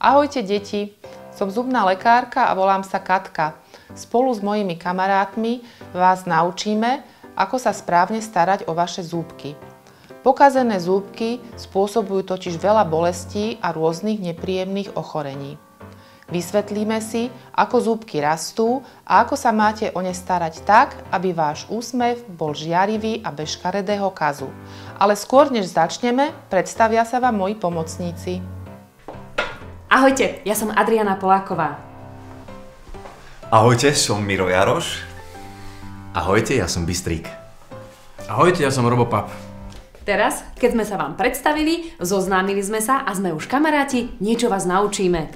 Ahojte deti, som zubná lekárka a volám sa Katka. Spolu s mojimi kamarátmi vás naučíme, ako sa správne starať o vaše zúbky. Pokazené zúbky spôsobujú totiž veľa bolestí a rôznych nepríjemných ochorení. Vysvetlíme si, ako zúbky rastú a ako sa máte o ne starať tak, aby váš úsmev bol žiarivý a bez škaredého kazu. Ale skôr než začneme, predstavia sa vám moji pomocníci. Ahojte, ja som Adriana Poláková. Ahojte, som Miro Jaroš. Ahojte, ja som Bystrík. Ahojte, ja som Robopap. Teraz, keď sme sa vám predstavili, zoznámili sme sa a sme už kamaráti, niečo vás naučíme.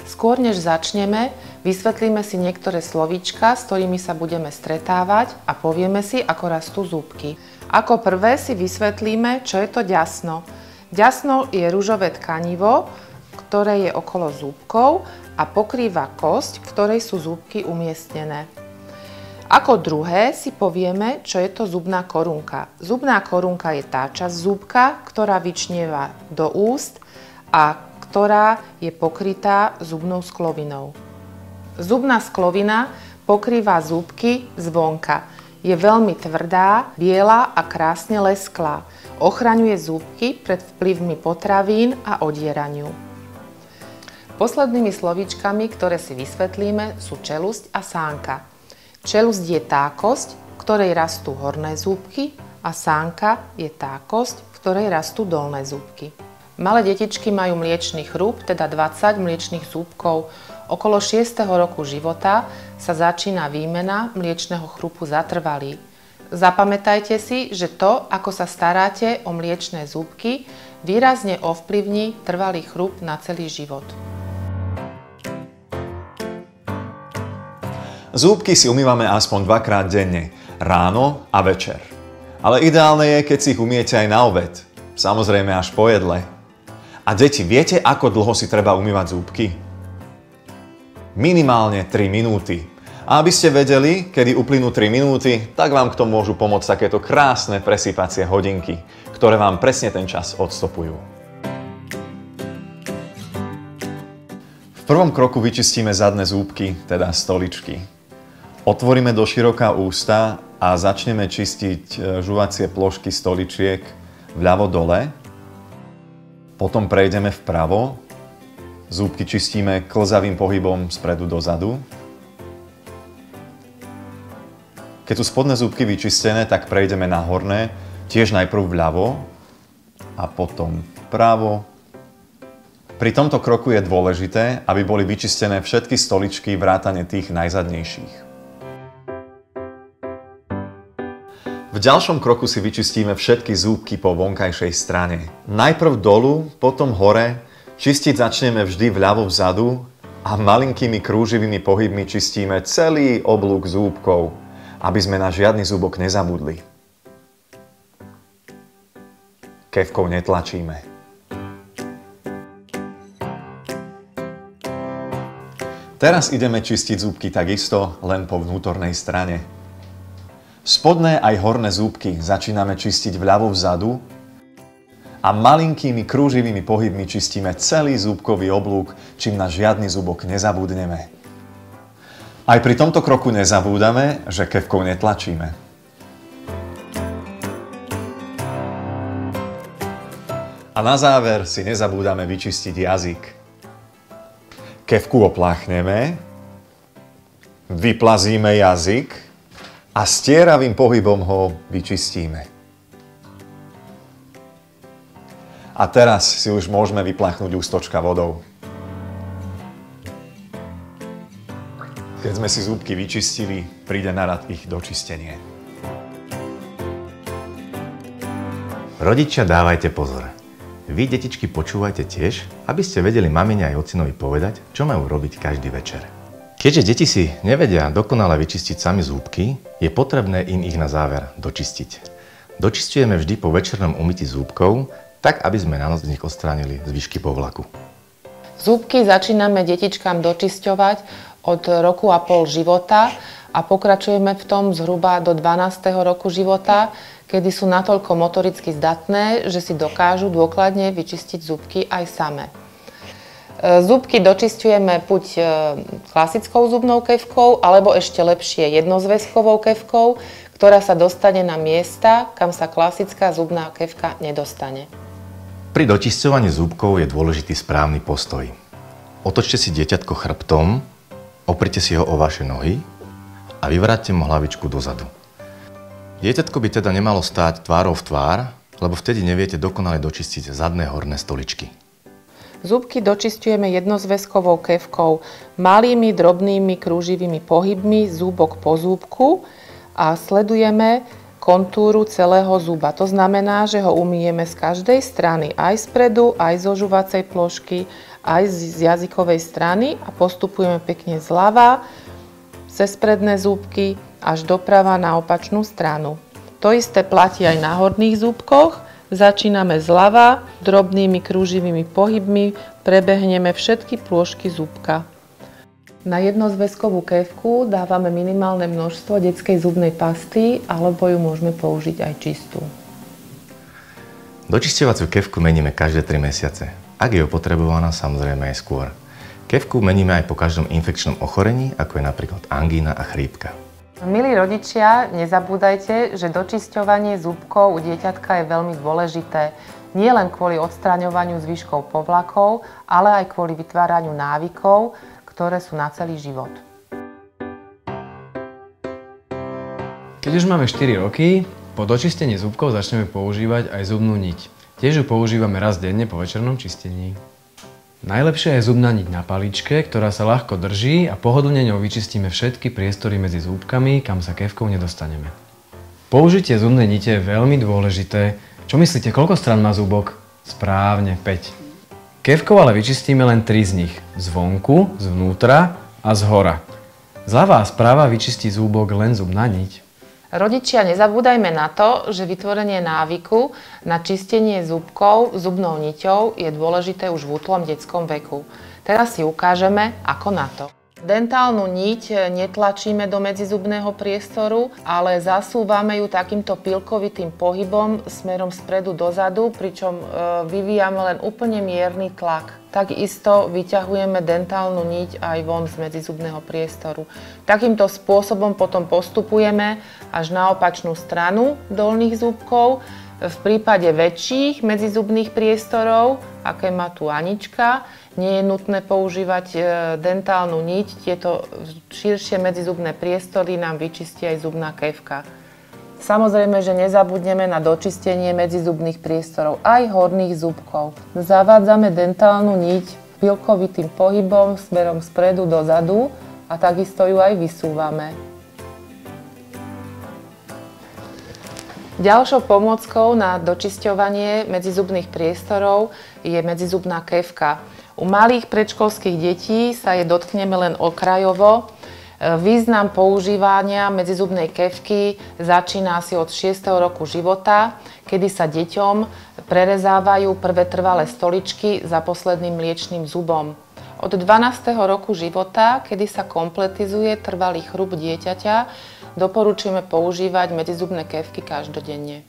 Skôr než začneme, vysvetlíme si niektoré slovíčka, s ktorými sa budeme stretávať a povieme si, ako rastú zúbky. Ako prvé si vysvetlíme, čo je to ďasno. Ďasno je ružové tkanivo, ktoré je okolo zúbkov a pokrýva kosť, v ktorej sú zúbky umiestnené. Ako druhé si povieme, čo je to zubná korunka. Zubná korunka je tá časť zúbka, ktorá vyčnieva do úst a ktorá je pokrytá zubnou sklovinou. Zubná sklovina pokrýva zúbky zvonka. Je veľmi tvrdá, biela a krásne lesklá. Ochraňuje zúbky pred vplyvmi potravín a odieraniu. Poslednými slovíčkami, ktoré si vysvetlíme, sú čelusť a sánka. Čelusť je tá kosť, v ktorej rastú horné zúbky a sánka je tá kosť, v ktorej rastú dolné zúbky. Malé detičky majú mliečny chrúb, teda 20 mliečnych zúbkov. Okolo 6. roku života sa začína výmena mliečneho chrupu zatrvalý. Zapamätajte si, že to, ako sa staráte o mliečne zúbky, výrazne ovplyvní trvalý chrup na celý život. Zúbky si umývame aspoň 2-krát denne, ráno a večer. Ale ideálne je, keď si ich umiete aj na obed. Samozrejme až po jedle. A deti, viete, ako dlho si treba umývať zúbky? Minimálne 3 minúty. A aby ste vedeli, kedy uplynú 3 minúty, tak vám k tomu môžu pomôcť takéto krásne presýpacie hodinky, ktoré vám presne ten čas odstopujú. V prvom kroku vyčistíme zadné zúbky, teda stoličky. Otvoríme doširoka ústa a začneme čistiť žuvacie plôžky stoličiek vľavo dole. Potom prejdeme vpravo. Zúbky čistíme klzavým pohybom spredu dozadu. Keď sú spodné zúbky vyčistené, tak prejdeme na horné, tiež najprv vľavo a potom vpravo. Pri tomto kroku je dôležité, aby boli vyčistené všetky stoličky vrátane tých najzadnejších. V ďalšom kroku si vyčistíme všetky zúbky po vonkajšej strane. Najprv dolu, potom hore. Čistiť začneme vždy vľavo vzadu a malinkými krúživými pohybmi čistíme celý oblúk zúbkov, aby sme na žiadny zúbok nezabudli. Kefkou netlačíme. Teraz ideme čistiť zúbky takisto, len po vnútornej strane. Spodné aj horné zúbky začíname čistiť vľavo vzadu a malinkými krúživými pohybmi čistíme celý zúbkový oblúk, čím na žiadny zúbok nezabudneme. Aj pri tomto kroku nezabúdame, že kefkou netlačíme. A na záver si nezabúdame vyčistiť jazyk. Kefku opláchneme, vyplazíme jazyk a stieravým pohybom ho vyčistíme. A teraz si už môžeme vypláchnuť ústočka vodou. Keď sme si zúbky vyčistili, príde na rad ich dočistenie. Rodičia, dávajte pozor. Vy, detičky, počúvajte tiež, aby ste vedeli mamine aj ocinovi povedať, čo majú robiť každý večer. Keďže deti si nevedia dokonale vyčistiť sami zúbky, je potrebné im ich na záver dočistiť. Dočistujeme vždy po večernom umytí zúbkov, tak aby sme na noc z nich odstránili zvyšky povlaku. Zúbky začíname detičkám dočisťovať od 1,5 roku života a pokračujeme v tom zhruba do 12. roku života, kedy sú natoľko motoricky zdatné, že si dokážu dôkladne vyčistiť zúbky aj samé. Zúbky dočisťujeme buď klasickou zubnou kefkou, alebo ešte lepšie jednozväzkovou kefkou, ktorá sa dostane na miesta, kam sa klasická zubná kefka nedostane. Pri dočisťovaní zúbkov je dôležitý správny postoj. Otočte si dieťatko chrbtom, oprite si ho o vaše nohy a vyvráťte mu hlavičku dozadu. Dieťatko by teda nemalo stáť tvárou v tvár, lebo vtedy neviete dokonale dočistiť zadné horné stoličky. Zúbky dočisťujeme jednozväzkovou kefkou, malými, drobnými, krúživými pohybmi zúbok po zúbku a sledujeme kontúru celého zuba. To znamená, že ho umyjeme z každej strany, aj spredu, aj zo žuvacej plošky, aj z jazykovej strany a postupujeme pekne zľava, cez predné zúbky až doprava na opačnú stranu. To isté platí aj na horných zúbkoch. Začíname zľava, drobnými krúživými pohybmi prebehneme všetky plôžky zúbka. Na jednozväzkovú kefku dávame minimálne množstvo detskej zubnej pasty, alebo ju môžeme použiť aj čistú. Dočisťovaciu kefku meníme každé 3 mesiace. Ak je opotrebovaná, samozrejme aj skôr. Kefku meníme aj po každom infekčnom ochorení, ako je napríklad angína a chrípka. Milí rodičia, nezabúdajte, že dočisťovanie zúbkov u dieťatka je veľmi dôležité. Nie len kvôli odstraňovaniu zvyškov povlakov, ale aj kvôli vytváraniu návykov, ktoré sú na celý život. Keď už máme 4 roky, po dočistení zúbkov začneme používať aj zubnú niť. Tiež ju používame raz denne po večernom čistení. Najlepšia je zubná niť na paličke, ktorá sa ľahko drží a pohodlne ňou vyčistíme všetky priestory medzi zúbkami, kam sa kefkou nedostaneme. Použitie zubnej nite je veľmi dôležité. Čo myslíte, koľko strán má zúbok? Správne, 5. Kefkou ale vyčistíme len 3 z nich. Zvonku, zvnútra a zhora. Zľava a správa vyčistí zúbok len zubná niť. Rodičia, nezabúdajme na to, že vytvorenie návyku na čistenie zúbkov zubnou niťou je dôležité už v útlom detskom veku. Teraz si ukážeme, ako na to. Dentálnu niť netlačíme do medzizubného priestoru, ale zasúvame ju takýmto pilkovitým pohybom smerom spredu dozadu, pričom vyvíjame len úplne mierny tlak. Takisto vyťahujeme dentálnu niť aj von z medzizubného priestoru. Takýmto spôsobom potom postupujeme až na opačnú stranu dolných zúbkov. V prípade väčších medzizubných priestorov, aké má tu Anička, nie je nutné používať dentálnu niť. Tieto širšie medzizubné priestory nám vyčistí aj zubná kefka. Samozrejme, že nezabudneme na dočistenie medzizubných priestorov aj horných zúbkov. Zavádzame dentálnu niť pilkovitým pohybom smerom spredu dozadu a takisto ju aj vysúvame. Ďalšou pomôckou na dočisťovanie medzizubných priestorov je medzizubná kefka. U malých predškolských detí sa jej dotkneme len okrajovo. Význam používania medzizubnej kefky začína asi od 6. roku života, kedy sa deťom prerezávajú prvé trvalé stoličky za posledným mliečnym zubom. Od 12. roku života, kedy sa kompletizuje trvalý chrup dieťaťa, doporučujeme používať medzizubné kefky každodenne.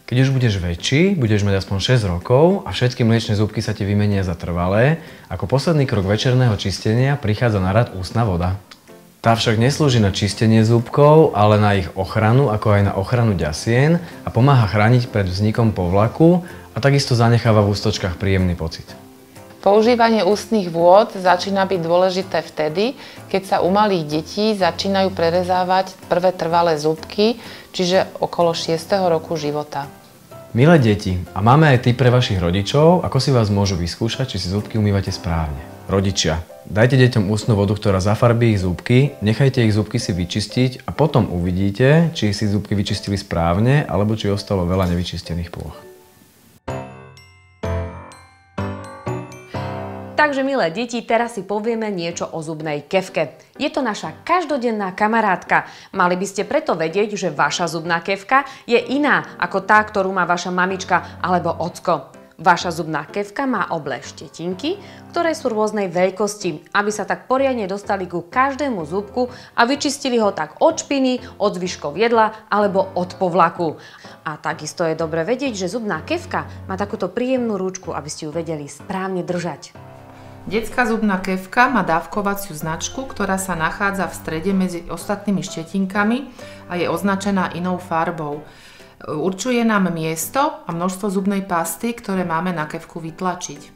Keď už budeš väčší, budeš mať aspoň 6 rokov a všetky mliečne zúbky sa ti vymenia za trvalé, ako posledný krok večerného čistenia prichádza na rad ústna voda. Tá však neslúži na čistenie zúbkov, ale na ich ochranu, ako aj na ochranu ďasien a pomáha chrániť pred vznikom povlaku a takisto zanecháva v ústočkách príjemný pocit. Používanie ústnych vôd začína byť dôležité vtedy, keď sa u malých detí začínajú prerezávať prvé trvalé zúbky, čiže okolo 6. roku života. Milé deti, a máme aj tip pre vašich rodičov, ako si vás môžu vyskúšať, či si zúbky umývate správne. Rodičia, dajte deťom ústnu vodu, ktorá zafarbí ich zúbky, nechajte ich zúbky si vyčistiť a potom uvidíte, či si zúbky vyčistili správne, alebo či ostalo veľa nevyčistených plôch. Takže milé deti, teraz si povieme niečo o zubnej kefke. Je to naša každodenná kamarátka. Mali by ste preto vedieť, že vaša zubná kefka je iná ako tá, ktorú má vaša mamička alebo ocko. Vaša zubná kefka má oblé štetinky, ktoré sú rôznej veľkosti, aby sa tak poriadne dostali ku každému zúbku a vyčistili ho tak od špiny, od zvyškov jedla alebo od povlaku. A takisto je dobre vedieť, že zubná kefka má takúto príjemnú rúčku, aby ste ju vedeli správne držať. Detská zubná kefka má dávkovaciu značku, ktorá sa nachádza v strede medzi ostatnými štetinkami a je označená inou farbou. Určuje nám miesto a množstvo zubnej pasty, ktoré máme na kefku vytlačiť.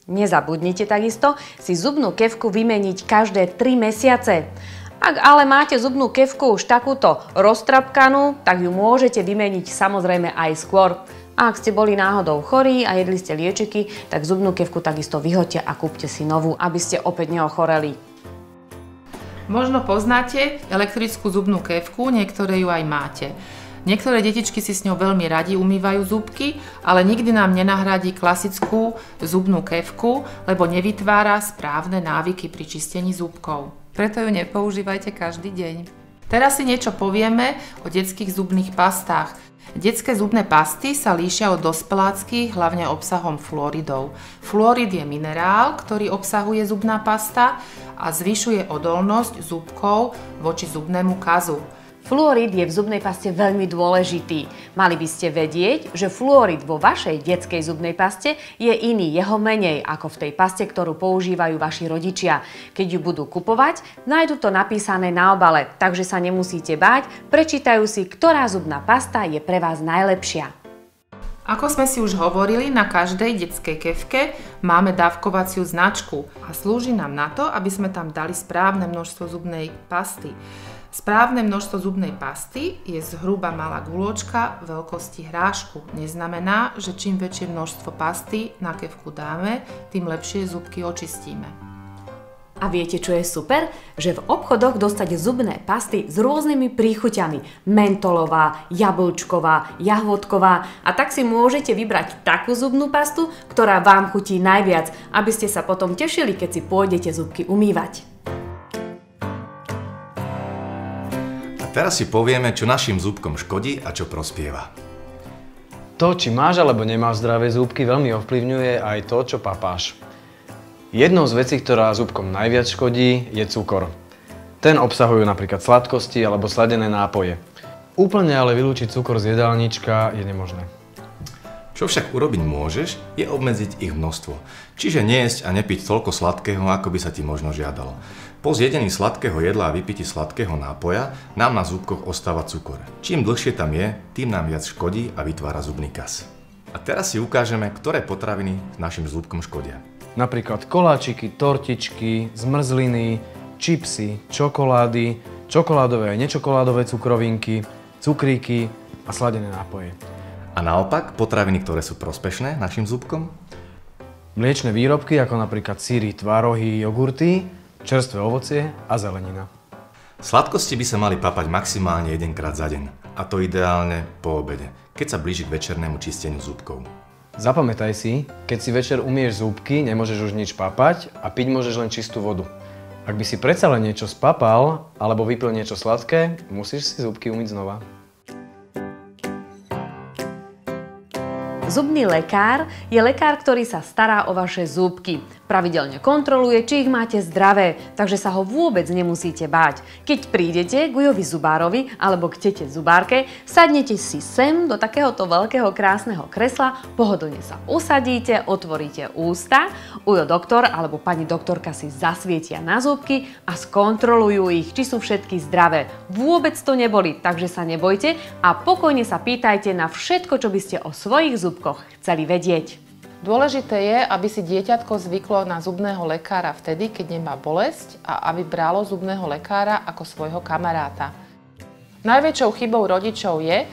Nezabudnite takisto si zubnú kefku vymeniť každé 3 mesiace. Ak ale máte zubnú kefku už takúto roztrapkanú, tak ju môžete vymeniť samozrejme aj skôr. A ak ste boli náhodou chorí a jedli ste liečiky, tak zubnú kefku takisto vyhoďte a kúpte si novú, aby ste opäť neochoreli. Možno poznáte elektrickú zubnú kefku, niektoré ju aj máte. Niektoré detičky si s ňou veľmi radi umývajú zúbky, ale nikdy nám nenahradí klasickú zubnú kefku, lebo nevytvára správne návyky pri čistení zúbkov. Preto ju nepoužívajte každý deň. Teraz si niečo povieme o detských zubných pastách. Detské zubné pasty sa líšia od dospeláckych hlavne obsahom fluoridov. Fluorid je minerál, ktorý obsahuje zubná pasta a zvyšuje odolnosť zúbkov voči zubnému kazu. Fluorid je v zubnej paste veľmi dôležitý. Mali by ste vedieť, že fluorid vo vašej detskej zubnej paste je iný, jeho menej ako v tej paste, ktorú používajú vaši rodičia. Keď ju budú kupovať, nájdu to napísané na obale, takže sa nemusíte báť, prečítajú si, ktorá zubná pasta je pre vás najlepšia. Ako sme si už hovorili, na každej detskej kefke máme dávkovaciu značku a slúži nám na to, aby sme tam dali správne množstvo zubnej pasty. Správne množstvo zubnej pasty je zhruba malá guľôčka veľkosti hrášku. Neznamená, že čím väčšie množstvo pasty na kefku dáme, tým lepšie zubky očistíme. A viete, čo je super? Že v obchodoch dostať zubné pasty s rôznymi príchuťami. Mentolová, jablčková, jahôdková. A tak si môžete vybrať takú zubnú pastu, ktorá vám chutí najviac, aby ste sa potom tešili, keď si pôjdete zubky umývať. Teraz si povieme, čo našim zúbkom škodí a čo prospieva. To, či máš alebo nemáš zdravé zúbky, veľmi ovplyvňuje aj to, čo papáš. Jednou z vecí, ktorá zúbkom najviac škodí, je cukor. Ten obsahujú napríklad sladkosti alebo sladené nápoje. Úplne ale vylúčiť cukor z jedálnička je nemožné. Čo však urobiť môžeš, je obmedziť ich množstvo. Čiže nejesť a nepiť toľko sladkého, ako by sa ti možno žiadalo. Po zjedení sladkého jedla a vypití sladkého nápoja nám na zúbkoch ostáva cukor. Čím dlhšie tam je, tým nám viac škodí a vytvára zubný kas. A teraz si ukážeme, ktoré potraviny našim zúbkom škodia. Napríklad koláčiky, tortičky, zmrzliny, čipsy, čokolády, čokoládové a nečokoládové cukrovinky, cukríky a sladené nápoje. A naopak potraviny, ktoré sú prospešné našim zúbkom? Mliečne výrobky ako napríklad syry, tvarohy, jogurty, čerstvé ovocie a zelenina. Sladkosti by sa mali papať maximálne 1-krát za deň. A to ideálne po obede, keď sa blíži k večernému čisteniu zúbkov. Zapamätaj si, keď si večer umieš zúbky, nemôžeš už nič papať a piť môžeš len čistú vodu. Ak by si predsa len niečo spapal alebo vypil niečo sladké, musíš si zúbky umyť znova. Zubný lekár je lekár, ktorý sa stará o vaše zúbky. Pravidelne kontroluje, či ich máte zdravé, takže sa ho vôbec nemusíte báť. Keď prídete k Ujovi zubárovi alebo k tete zubárke, sadnete si sem do takéhoto veľkého krásneho kresla, pohodlne sa usadíte, otvoríte ústa, Ujo doktor alebo pani doktorka si zasvietia na zúbky a skontrolujú ich, či sú všetky zdravé. Vôbec to neboli, takže sa nebojte a pokojne sa pýtajte na všetko, čo by ste o svojich zúbkoch chceli vedieť. Dôležité je, aby si dieťatko zvyklo na zubného lekára vtedy, keď nemá bolesť a aby bralo zubného lekára ako svojho kamaráta. Najväčšou chybou rodičov je,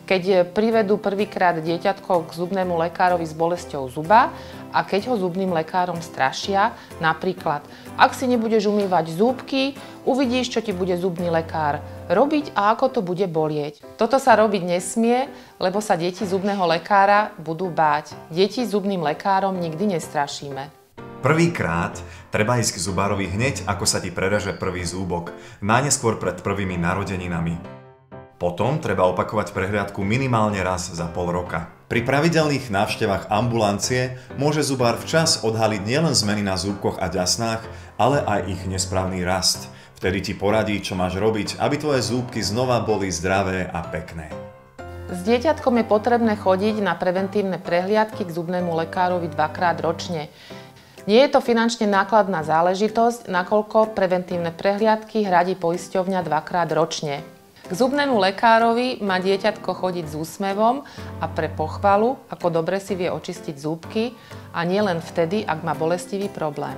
keď privedú prvýkrát dieťatko k zubnému lekárovi s bolesťou zuba a keď ho zubným lekárom strašia, napríklad, ak si nebudeš umývať zúbky, uvidíš, čo ti bude zubný lekár robiť a ako to bude bolieť. Toto sa robiť nesmie, lebo sa deti zubného lekára budú báť. Deti zubným lekárom nikdy nestrašíme. Prvýkrát treba ísť k zubárovi hneď, ako sa ti prereže prvý zúbok, najneskôr pred prvými narodeninami. Potom treba opakovať prehliadku minimálne raz za pol roka. Pri pravidelných návštevách ambulancie môže zubár včas odhaliť nielen zmeny na zúbkoch a ďasnách, ale aj ich nesprávny rast. Vtedy ti poradí, čo máš robiť, aby tvoje zúbky znova boli zdravé a pekné. S dieťatkom je potrebné chodiť na preventívne prehliadky k zubnému lekárovi 2-krát ročne. Nie je to finančne nákladná záležitosť, nakoľko preventívne prehliadky hradí poisťovňa 2-krát ročne. K zubnému lekárovi má dieťatko chodiť s úsmevom a pre pochvalu, ako dobre si vie očistiť zúbky, a nie len vtedy, ak má bolestivý problém.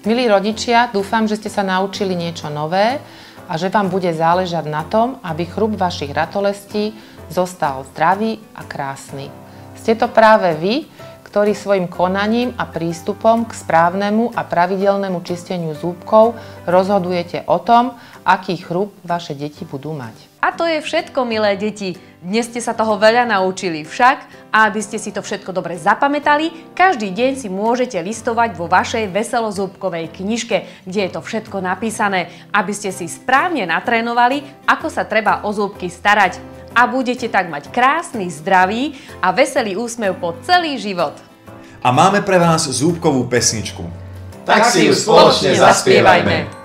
Milí rodičia, dúfam, že ste sa naučili niečo nové a že vám bude záležať na tom, aby chrup vašich ratolestí zostal zdravý a krásny. Ste to práve vy, ktorí svojim konaním a prístupom k správnemu a pravidelnému čisteniu zúbkov rozhodujete o tom, aký chrup vaše deti budú mať. A to je všetko, milé deti. Dnes ste sa toho veľa naučili však, a aby ste si to všetko dobre zapamätali, každý deň si môžete listovať vo vašej veselozúbkovej knižke, kde je to všetko napísané, aby ste si správne natrénovali, ako sa treba o zúbky starať. A budete tak mať krásny, zdravý a veselý úsmev po celý život. A máme pre vás zúbkovú pesničku. Tak si ju spoločne zaspievajme.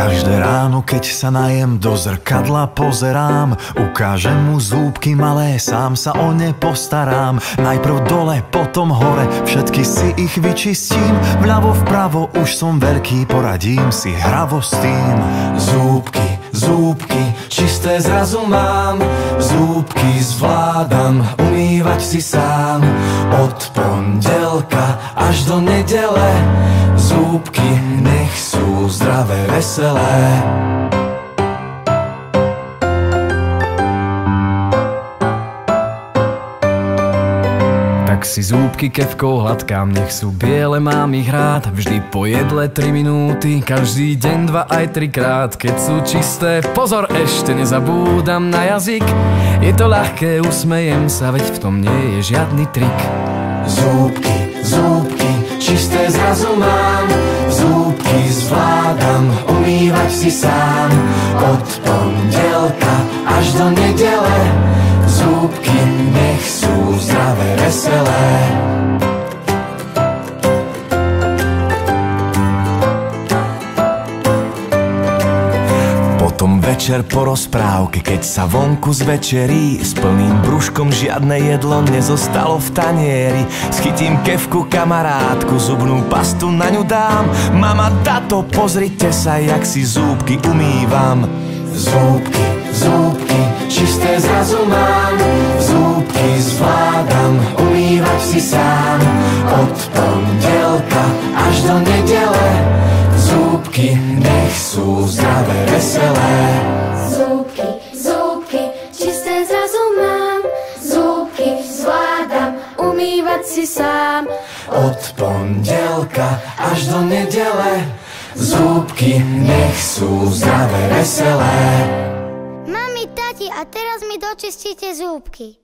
Každé ráno, keď sa najem, do zrkadla pozerám. Ukážem mu zúbky malé, sám sa o ne postarám. Najprv dole, potom hore, všetky si ich vyčistím. Vľavo vpravo, už som veľký, poradím si hravo s tým. Zúbky, zúbky, čisté zrazu mám. Zúbky zvládam, umývať si sám. Od pondelka až do nedele. Zúbky nech sú zdravé, veselé. Tak si zúbky kefkou hladkám, nech sú biele, mám ich rád. Vždy po jedle 3 minúty, každý deň 2 aj 3 krát. Keď sú čisté, pozor, ešte nezabúdam na jazyk. Je to ľahké, usmejem sa, veď v tom nie je žiadny trik. Zúbky, zúbky, čisté zrazu mám. Zúbky zvládam, umývať si sám. Od pondelka až do nedele. Zúbky nech sú zdravé, veselé. Potom večer po rozprávke, keď sa vonku zvečerí, s plným brúškom žiadne jedlo nezostalo v tanieri. Schytím kefku, kamarátku, zubnú pastu na ňu dám. Mama, tato, pozrite sa, jak si zúbky umývam. Zúbky, zúbky, čisté zrazu mám. Zúbky zvládam, umývať si sám. Od pondelka až do nedele. Zúbky nech sú zdravé, veselé. Zúbky, zúbky, čisté zrazu mám. Zúbky zvládam, umývať si sám. Od pondelka až do nedele. Zúbky nech sú zdravé, veselé. Mami, tati, a teraz mi dočistíte zúbky.